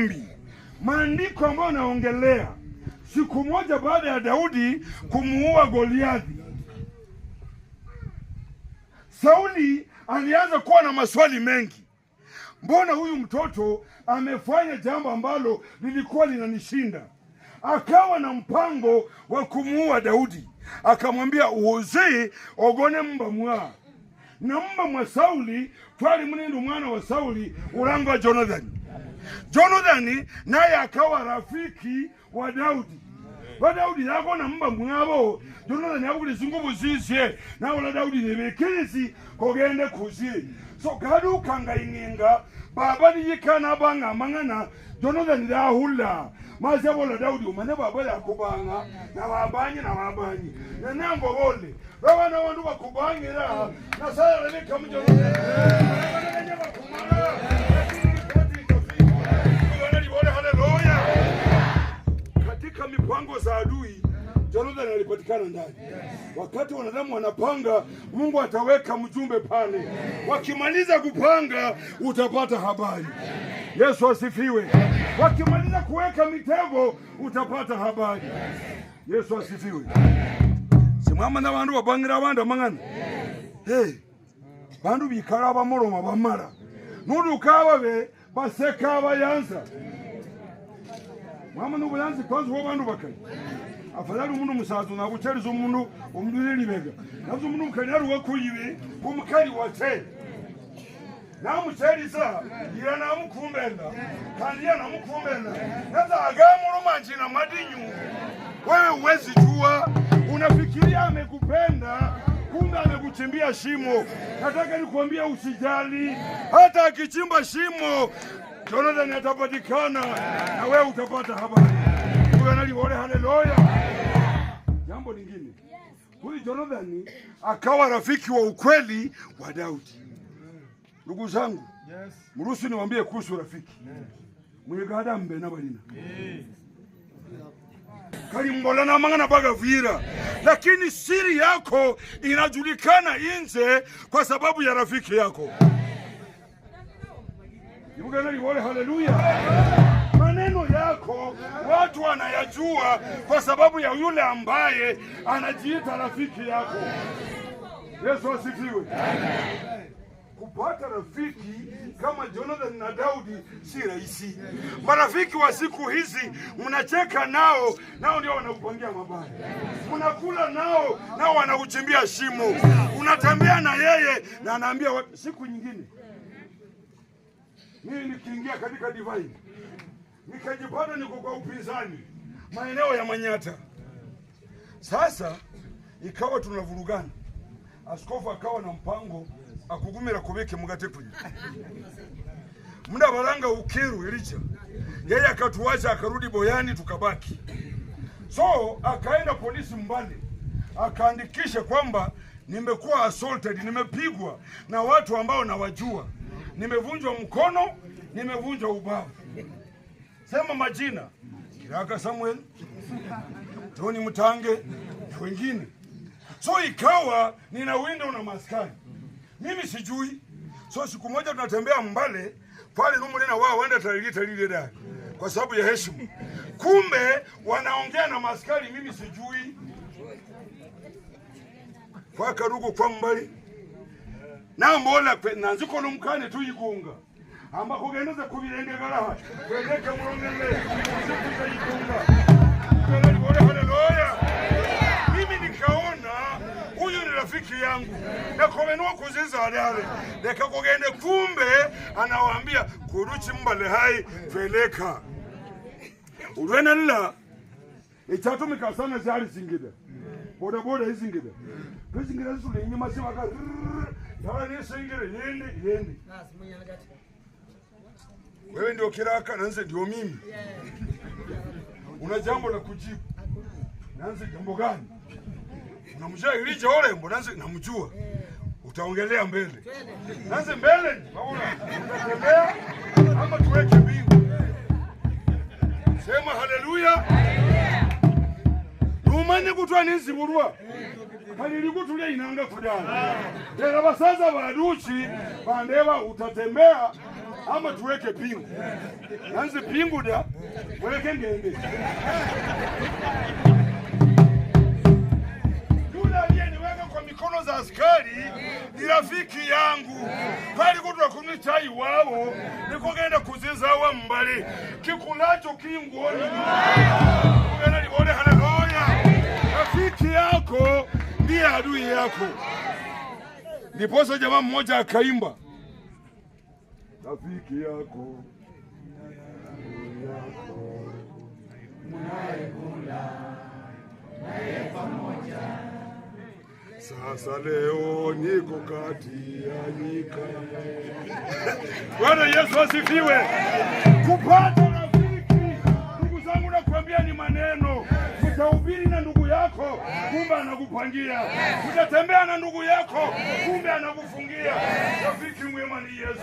maombi. Maandiko ambayo naongelea siku moja baada ya Daudi kumuua Goliathi, Sauli alianza kuwa na maswali mengi. Mbona huyu mtoto amefanya jambo ambalo lilikuwa linanishinda? Akawa na mpango wa kumuua Daudi. Akamwambia uoze ogone mba mwa. Na mba mwa Sauli twali mnindu mwana wa Sauli ulangwa Jonathan. Jonathan naye akawa rafiki wa Daudi. Wa Daudi yako na mba mwabo Jonathan yakuli zingubu zisye na wala Daudi nebekezi kogende kuzi. So gadu kanga ingenga baba yikana banga mangana Jonathan dahula mazabola Daudi umane baba yakubanga na babanyi na nango bole baba na wandu bakubangira na sala leka mu Jonathan bana bakumanga haleluya. Katika mipango za adui Jonathan alipatikana ndani. Wakati wanadamu wanapanga, Mungu ataweka mjumbe pale. Wakimaliza kupanga, utapata habari. Yesu asifiwe. Wakimaliza kuweka mitego, utapata habari. Yesu asifiwe. Simama na bandu babangira bandu mangana. Hey. Bandu bikara bamoroma bamara. Nundu kababe baseka abayanza. Mama nubuyanzi kwanza ho bandu bakari. Afadhali umuntu musaza nabuceriza umuntu umudulibega nazo umuntu mukanyari wakuyibe umukari wate namuceriza ira namukumbenda kandi ya namukumbenda naza agamuru manjina madinyu. Wewe uwezi jua, unafikiria amekupenda kumbe amekuchimbia shimo. Nataka nikuambia usijali, hata akichimba shimo Jonathan atapatikana na wewe utapata habari. Haleluya. Jambo lingine, huyu Jonathan akawa rafiki wa ukweli wa Daudi. Ndugu zangu, mruhusu niwaambie kuhusu rafiki. Mwegada mbe na balina. Kalimbola na mangana baga vira. Lakini siri yako inajulikana nje kwa sababu ya rafiki yako. Haleluya. Maneno yako watu wanayajua kwa sababu ya yule ambaye anajiita rafiki yako. Yesu asifiwe. Kupata rafiki kama Jonathan na Daudi si rahisi. Marafiki wa siku hizi mnacheka nao ndio wanakupangia mabaya. Mnakula nao wanakuchimbia shimo. Unatembea na yeye na anaambia siku nyingine. Mimi nikiingia katika divine nikajipata niko kwa upinzani maeneo ya Manyata. Sasa ikawa tunavurugana. Askofu akawa na mpango akugumira kubeke mugate kuyi. Muda baranga ukiru ilicha. Yeye akatuacha akarudi Boyani tukabaki. So akaenda polisi Mbale. Akaandikisha kwamba nimekuwa assaulted, nimepigwa na watu ambao nawajua. Nimevunjwa mkono, nimevunjwa ubavu. Sema majina. Kiraka Samuel, Tony Mutange na wengine. So ikawa nina window na maskari. Mimi sijui. So siku moja tunatembea Mbale, pale numulina wao waenda talile dai. Kwa sababu ya heshima. Kumbe wanaongea na maskari, mimi sijui. Kwa karugo kwa Mbale. Na mbola nanziko lumkane tuyigunga. Amba kugendeza kubirenge garaha kweleke murongele sikuza yikunga. Haleluya. Mimi nikaona huyu ni rafiki yangu na komenwa kuziza adale deka kugende, kumbe anawaambia kuruchi Mbale hai kweleka urwena nila ichatumika sana zari zingida boda izingida kuzingida zule inyuma siwaka yawa nisingire yendi. Wewe ndio kiraka nanze ndio mimi. Una jambo la kujibu. Nanze jambo gani? Unamjua Elijah Orembo nanze namjua. Utaongelea mbele. Nanze mbele. Paula. Utatembea ama tuweke bingu. Sema haleluya. Numanye kutwa nisi burwa. Kalili kutulia inanga kudana. Tena basaza baduchi bandeba utatembea ama tuweke pingu. Nanzi pingu da, weke ngende. Yule aliyeniweka kwa mikono za askari ni rafiki yangu. Pali kutwa kunywa chai wao, nikogenda kuzizawa mbali. Kikulacho kinguoni. Kugenda lione haleluya. Rafiki yako ndiye adui yako. Ndiposa jamaa mmoja akaimba, rafiki yako mnaekula naye pamoja. Sasa leo niko kati ya nyika. Bwana Yesu asifiwe. Kupata rafiki, ndugu zangu, nakwambia ni maneno. Utahubiri na ndugu yako, kumbe anakupangia. Utatembea na ndugu yako, kumbe anakufungia. Rafiki mwema ni Yesu.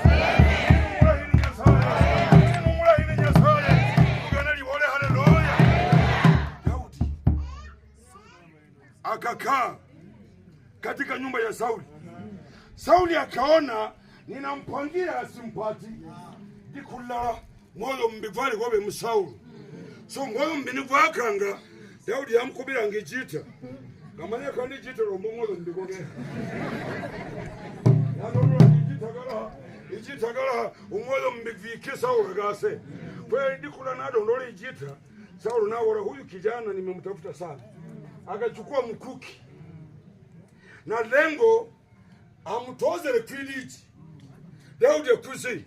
Daudi akakaa katika nyumba ya Sauli. Sauli akaona ninampangia asimpati. Dikula moyo mbivali kwa Sauli. So moyo mbinivakanga Daudi yamkubira ngijita. Ngamanya kandi jita rombo moyo mbikogera. Ijita gara umoyo mbivike Sauli gase. Kwa dikula nado ndole ijita. Sauli naona huyu kijana nimemtafuta sana. Akachukua mkuki. Na lengo amtoze rekiliji Daudi akuzi.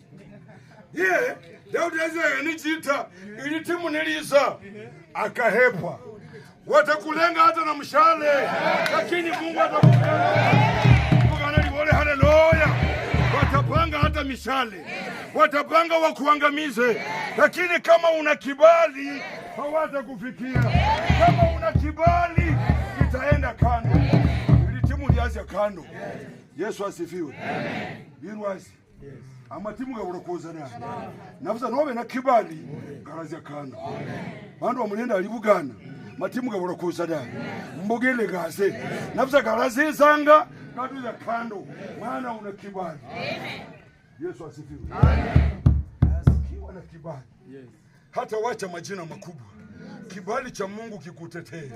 Daudi azaya nijita ili timu niliza akahepa. Watakulenga hata na mshale, lakini Mungu atakulenga. Mungu wale haleluya. Watapanga hata mishale, watapanga wakuangamize, lakini kama una kibali hawatakufikia. Kama una kibali itaenda kando. Ili timu liaza kando. Yesu asifiwe. Birwazi. Amatimu gaburokoza na. Navuza nobe na kibali garazya kando. Bandu bamunenda alibugana. Matimu gaburokoza da. Mbogele gaze. Navuza garaze zanga gaduza kando. Maana una kibali. Yesu asifiwe. Asikiwa na kibali. Hata wacha majina makubwa. Kibali cha Mungu kikutetee.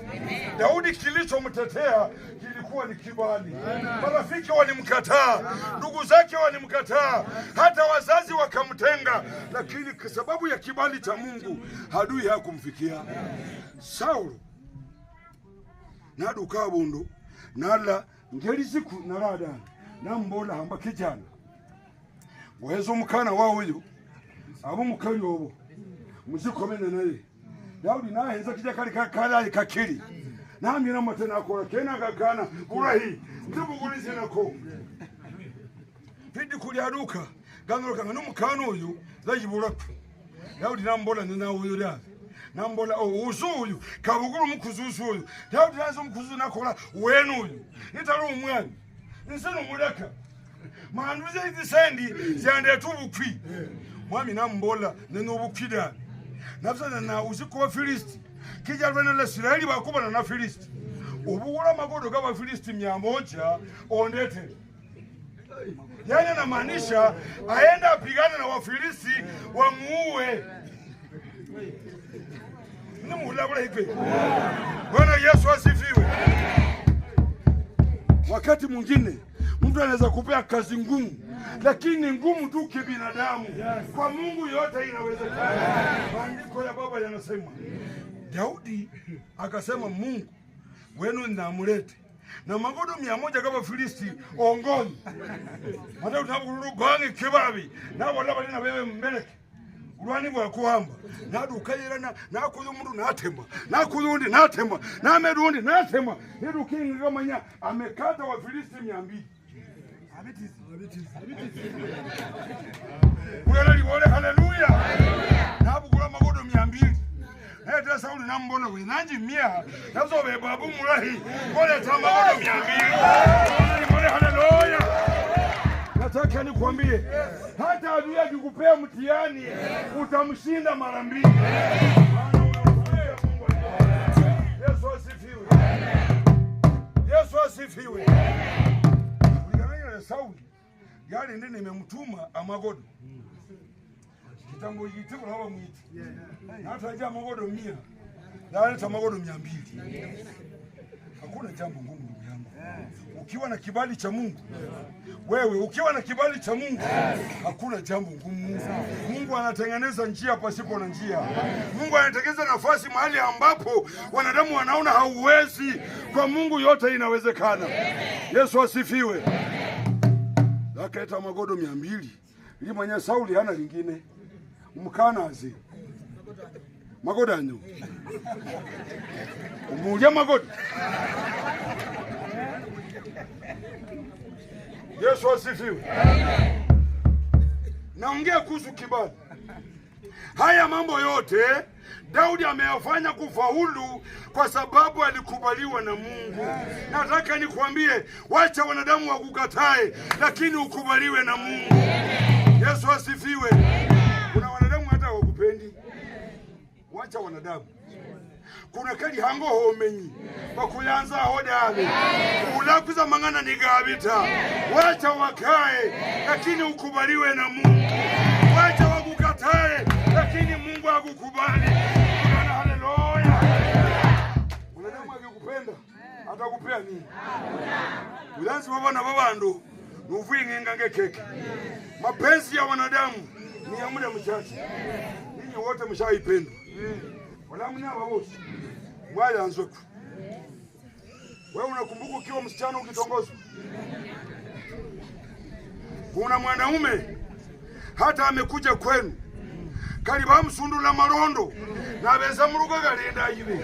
Daudi kilichomtetea kilikuwa ni kibali. Marafiki walimkataa, ndugu zake walimkataa, hata wazazi wakamtenga, lakini kwa sababu ya kibali cha Mungu adui hakumfikia. Saulo nadu kabundo nala ngeli siku narada nambola hamba kijana wezo mukana wawo yo abo mukali obo muzikomene naye. Daudi nahenza kija kali kakala kakiri. Nami na matena akora kena kakana burahi. Ndibugulize nako. Pidi kuliaduka. Gangoro kanga numukano uyu zajiburaku. Daudi nambola nina uyu ya. Nambola uzuyu kabuguru mukuzuzu uyu. Daudi nazo mukuzuzu nakola wenu uyu. Nitaru umwana. Nseno muleka. Manduze izisendi zande tubukwi. Mwami nambola nino bukida. Nafsana na usiku wa Filisti. Kija rwena la Israeli bakubana na Filisti. Ubuwula magodo kama Filisti 100 ondete. Yani anamaanisha aenda apigane na Wafilisti wamuue. Nimuhulabula hivi. Bwana Yesu asifiwe. Wakati mwingine mtu anaweza kupea kazi ngumu, lakini ngumu tu kibinadamu. Kwa Mungu yote inawezekana. Maandiko ya Baba yanasema, Daudi akasema Mungu wenu namulete na magodo 100 kama Filisti ongoni. Hata utaburubange kibabi na wala bali na wewe mbeleke. Urwani bwa kuhamba nadu kayirana nakuyo mundu natema nakuyundi natema na merundi natema hedu kinga kamanya amekata wa Filisti 200. Wewe liwole haleluya. Nabugula magodo 200. Hata Sauli nambona we nanji 100 nazo be babu murahi wale tama magodo 200. Liwole haleluya. Nataka nikwambie hata adui akikupea mtihani utamshinda mara 2. Yesu asifiwe. Yesu asifiwe. Sauli yale ndiye nimemtuma amagodo. tango yite kulaba mwiti hata haja magodo 100 na hata magodo 200. Hakuna jambo ngumu ndugu yangu. Ukiwa na kibali cha Mungu, wewe ukiwa na kibali cha Mungu, hakuna jambo ngumu. Mungu anatengeneza njia pasipo na njia. Mungu anatengeneza nafasi mahali ambapo wanadamu wanaona hauwezi. Kwa Mungu yote inawezekana. Yesu asifiwe. Akaita magodo 200. Ili mwenye Sauli hana lingine. Mkanazi. Magodo anyo. Umuja magodo. Yesu asifiwe. Naongea kuhusu kibali. Haya mambo yote Daudi ameyafanya kufaulu kwa sababu alikubaliwa na Mungu. Nataka nikwambie, wacha wanadamu wakukatae, lakini ukubaliwe na Mungu. Yesu asifiwe. Kuna wanadamu hata wakupendi. Wacha wanadamu. Kuna kali hango homenyi bakuyanza hodale ulakuza mangana nigabita. Wacha wakae, lakini ukubaliwe na Mungu. Wacha wakukatae, lakini Mungu akukubali. Haleluya. Wanadamu akikupenda atakupea nini? Ulanzi baba na babandu nuvuinga ngekeke. Mapenzi ya wanadamu ni ya muda mchache. Ninyi wote mshaipendwa. Wala mnaba wote mwayanzweku. Wewe unakumbuka ukiwa msichana ukitongozwa? Kuna mwanaume hata amekuja kwenu kaliba msundula marondo na beza murugo galenda yibe.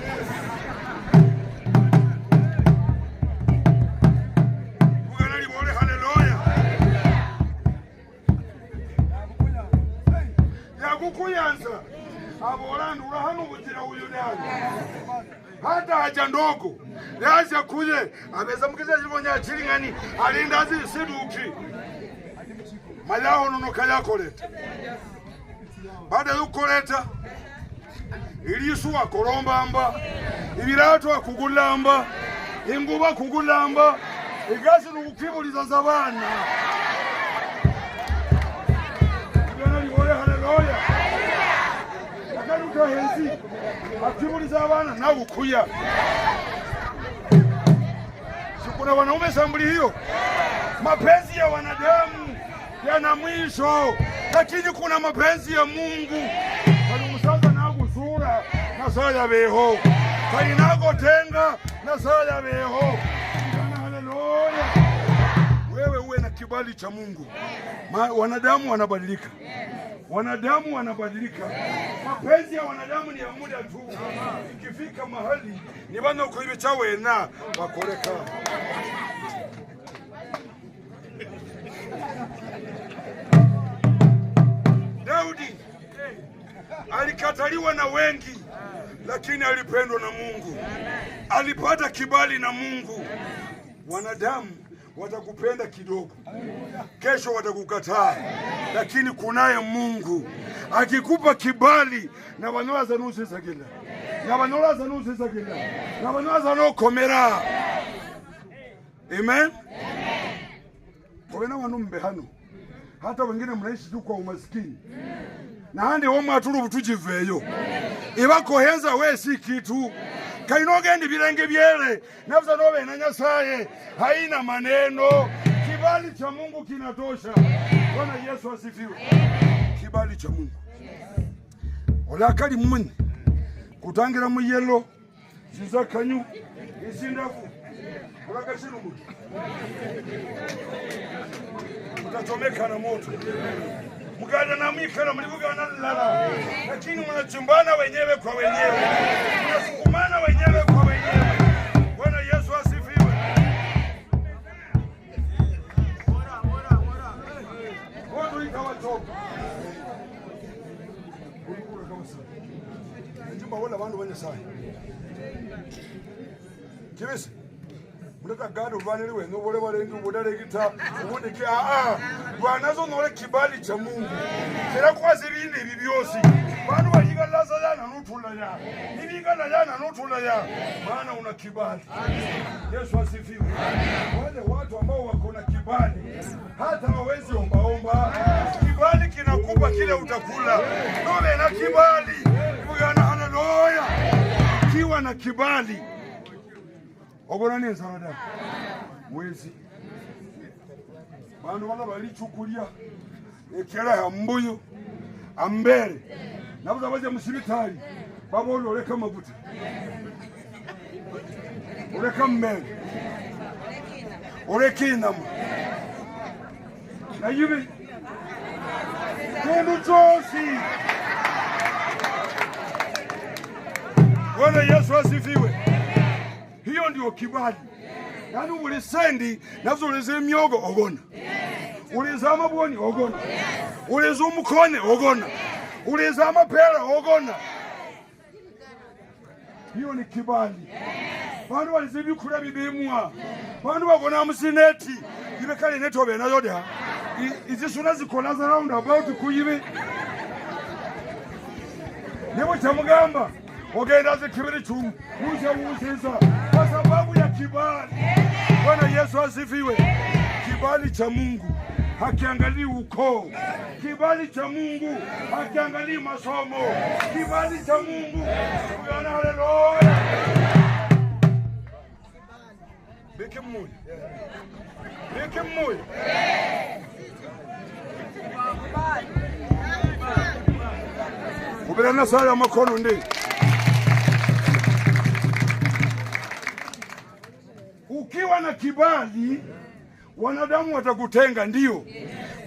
Bugana libole. Haleluya. Yakukuyanza abolandu hano butira uyu dali. Hata haja ndogo yaje kuje abeza mkiza jibonya chilingani alindazi siduki. Malaho nono kaya koleta. Baada ya koleta ilisu akolombamba, ibirato akugulamba, inguba akugulamba, igasi nukukibuliza zabana. Bwana libole. Haleluya. Akaruka hensi akibuliza abana na ukuya. Sikuna wanaume sambuli hiyo. Mapenzi ya wanadamu yana mwisho, lakini kuna mapenzi ya Mungu. Kali musaza nagusura na saya beho, kali nagotenga na saya beho. Haleluya. Wewe uwe na kibali cha Mungu. Wanadamu wanabadilika. Wanadamu wanabadilika. Mapenzi ya wanadamu ni ya muda tu. Ikifika mahali ni bana ukoibe chawe na bakoreka. Daudi alikataliwa na wengi, lakini alipendwa na Mungu. Alipata kibali na Mungu. Wanadamu watakupenda kidogo, kesho watakukataa, lakini kunaye Mungu akikupa kibali na wanoza nusu sakila. Na wanoza nusu sakila. Na wanoza no komera. Amen. Kwa wanumbe hano. Hata wengine mnaishi tu kwa umaskini. Na handi womwe aturu butujiveyo. Ibakoheza we si kitu. Kainogendi birenge byele. Nafsa nobe na Nyasaye haina maneno. Kibali cha Mungu kinatosha. Bwana Yesu asifiwe. Kibali cha Mungu. Olakali mumwe. Kutangira mu yelo. Zizakanyu. Isindafu. Olakashinu. Utachomeka na moto. Mgada na mikana mlivugana lala. Lakini mnachumbana wenyewe kwa wenyewe. Mnasukumana wenyewe kwa wenyewe. Bwana Yesu asifiwe. Watu ikawa choka. Ulikula kama sana. Njumba wala bandu wenye sai. Kibisi. Muleka gado vaneliwe no bole balendu bodale kita ubundi ke bwanazo nole kibali cha Mungu kera kwazi bindi bibyosi bantu bayiga laza yana nutula ya ibiga na yana nutula ya maana una kibali. Yesu asifiwe. Wale watu ambao wako na kibali, hata hawezi ombaomba. Kibali kinakupa kile utakula. Nome na kibali. Bwana haleluya. Kiwa na kibali. Obona neza wada. Mwezi. Bantu bana balichukulia ekera ya mbuyo ambere. Nabuza baje musibitali. Babolo oleka mabuta. Oleka mmere. Oleka inamu. Na yubi. Mungu Josi. Bwana Yesu asifiwe. Hiyo ndio kibali. Yaani ulisendi nazo uleze myogo ogona. Uleza amaboni ogona. Uleza umukone ogona. Uleza amapera ogona. Hiyo ni kibali. Bantu walize bikura bibimwa. Bantu bagona musineti. Ibe kale netobe na yoda. Izisuna zikola za round about kuyibe. Nebo chamugamba. Ogenda zikibiri chumu. Usiza kwa sababu ya kibali. Bwana Yesu asifiwe. Kibali cha Mungu hakiangalii ukoo. Kibali cha Mungu hakiangalii masomo. Kibali cha Mungu. Bwana haleluya. Beke mmoja. Beke mmoja. Ubirana sala makono ndi. Ukiwa na kibali, wanadamu watakutenga ndio.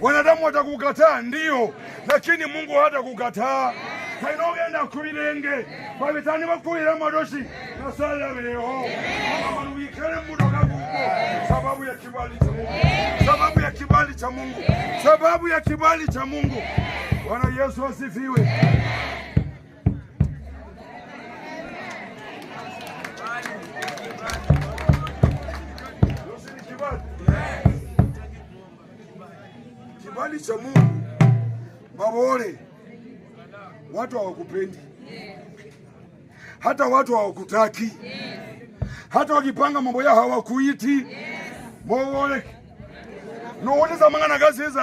Wanadamu watakukataa ndio, lakini Mungu hatakukataa. Kainogenda kubilenge, babitani bakuira madoshi, na sala leo. Mama nuikere mudoka guko, sababu ya kibali cha Mungu. Sababu ya kibali cha Mungu. Sababu ya kibali cha Mungu. Bwana Yesu asifiwe. Kibali cha Mungu. Mabore. Watu hawakupendi. Hata watu hawakutaki. Hata wakipanga mambo yao hawakuiti. Mabore. No one is among us.